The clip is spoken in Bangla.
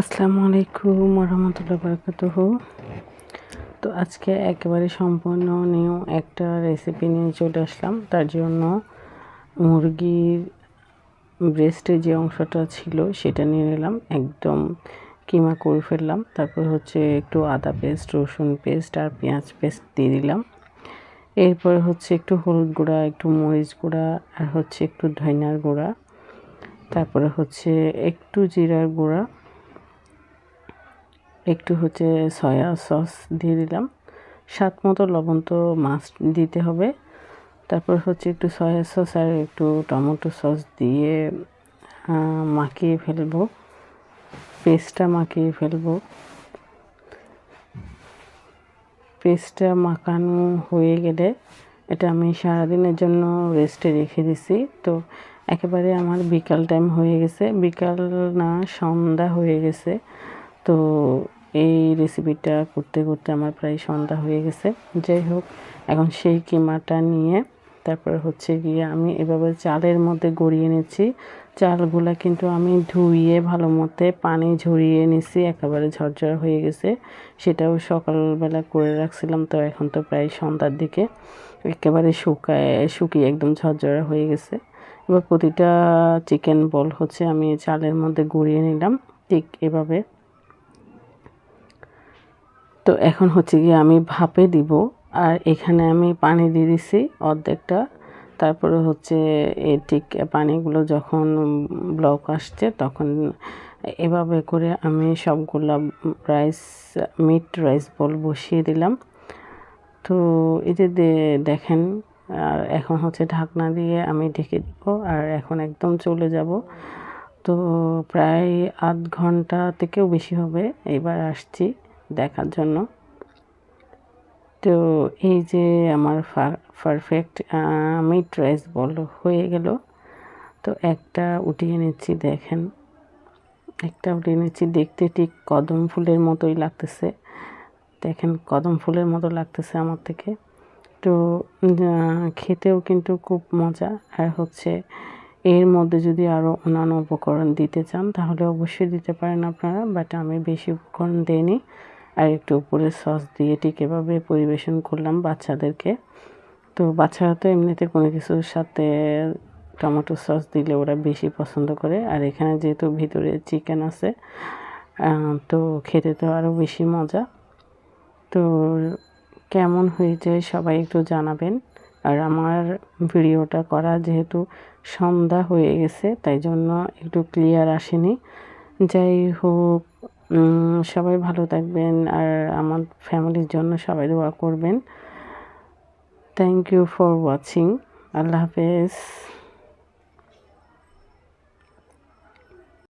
আসসালামু আলাইকুম রহমতুল্লাহ বারাকাতুহু। তো আজকে একেবারে সম্পূর্ণ নিউ একটা রেসিপি নিয়ে চলে আসলাম। তার জন্য মুরগির ব্রেস্টের যে অংশটা ছিল সেটা নিয়ে নিলাম, একদম কিমা করে ফেললাম। তারপর হচ্ছে একটু আদা পেস্ট, রসুন পেস্ট আর পেঁয়াজ পেস্ট দিয়ে দিলাম। এরপরে হচ্ছে একটু হলুদ গুঁড়া, একটু মরিচ গুঁড়া আর হচ্ছে একটু ধনিয়ার গুঁড়া, তারপরে হচ্ছে একটু জিরার গুঁড়া, একটু হচ্ছে সয়া সস দিয়ে দিলাম। স্বাদ মতো লবণ তো মাস্ট দিতে হবে। তারপর হচ্ছে একটু সয়া সস আর একটু টমেটো সস দিয়ে মাখিয়ে ফেলবো, পেস্টটা মাখিয়ে ফেলবো। পেস্টটা মাখানো হয়ে গেলে এটা আমি সারাদিনের জন্য রেস্টে রেখে দিছি। তো একেবারে আমার বিকাল টাইম হয়ে গেছে, বিকাল না সন্ধ্যা হয়ে গেছে। তো এই রেসিপিটা করতে করতে আমার প্রায় সন্ধ্যা হয়ে গেছে। যাই হোক, এখন সেই কিমাটা নিয়ে তারপরে হচ্ছে গিয়ে আমি এভাবে চালের মধ্যে গড়িয়ে নিচ্ছি। চালগুলা কিন্তু আমি ধুইয়ে ভালো মতো পানি ঝরিয়ে নিছি, একেবারে ঝরঝরা হয়ে গেছে। সেটাও সকালবেলা করে রাখছিলাম। তো এখন তো প্রায় সন্ধ্যার দিকে একেবারে শুকিয়ে একদম ঝরঝরা হয়ে গেছে। এবার প্রতিটা চিকেন বল হচ্ছে আমি চালের মধ্যে গড়িয়ে নিলাম ঠিক এভাবে। তো এখন হচ্ছে গিয়ে আমি ভাপে দিব, আর এখানে আমি পানি দিয়ে দিছি অর্ধেকটা। তারপরে হচ্ছে ঠিক পানিগুলো যখন ব্লক আসছে তখন এভাবে করে আমি সবগুলা মিট রাইস বল বসিয়ে দিলাম। তো এই যে দেখেন, আর এখন হচ্ছে ঢাকনা দিয়ে আমি ঢেকে দিব, আর এখন একদম চলে যাব। তো প্রায় আধ ঘন্টা থেকেও বেশি হবে এবার আসছি দেখার জন্য। তো এই যে আমার পারফেক্ট মিট রাইস বল হয়ে গেল। তো একটা উঠিয়ে নিচ্ছি, দেখেন একটা উঠিয়ে নিচ্ছি, দেখতে ঠিক কদম ফুলের মতোই লাগতেছে। দেখেন কদম ফুলের মতো লাগতেছে আমার থেকে। তো খেতেও কিন্তু খুব মজা। আর হচ্ছে এর মধ্যে যদি আরও অন্যান্য উপকরণ দিতে চান তাহলে অবশ্যই দিতে পারেন আপনারা, বাট আমি বেশি উপকরণ দিইনি। আর একটু উপরে সস দিয়ে ঠিক এভাবে পরিবেশন করলাম বাচ্চাদেরকে। তো বাচ্চারা তো এমনিতে কোনো কিছুর সাথে টমেটো সস দিলে ওরা বেশি পছন্দ করে, আর এখানে যেহেতু ভিতরে চিকেন আছে তো খেতে তো আরও বেশি মজা। তো কেমন হয়েছে সবাই একটু জানাবেন। আর আমার ভিডিওটা করা যেহেতু সন্ধ্যা হয়ে গেছে তাই জন্য একটু ক্লিয়ার আসেনি। যাই হোক, সবাই ভালো থাকবেন আর আমার ফ্যামিলির জন্য সবাই দোয়া করবেন। Thank you for watching. আল্লাহ হাফেজ।